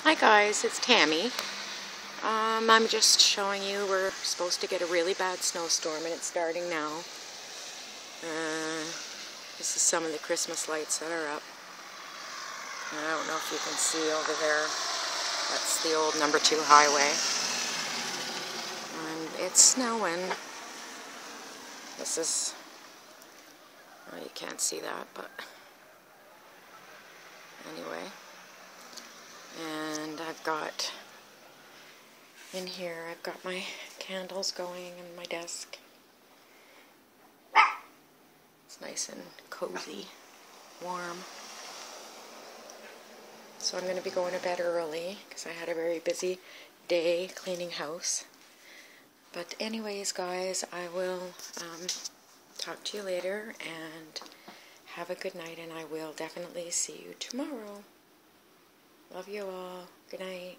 Hi guys, it's Tammy. I'm just showing you we're supposed to get a really bad snowstorm and it's starting now. This is some of the Christmas lights that are up. I don't know if you can see over there. That's the old number 2 highway. And it's snowing. This is... well, you can't see that, but... anyway. And I've got... in here, I've got my candles going in my desk. It's nice and cozy, warm. So I'm going to be going to bed early because I had a very busy day cleaning house. But anyways, guys, I will talk to you later and have a good night, and I will definitely see you tomorrow. Love you all. Good night.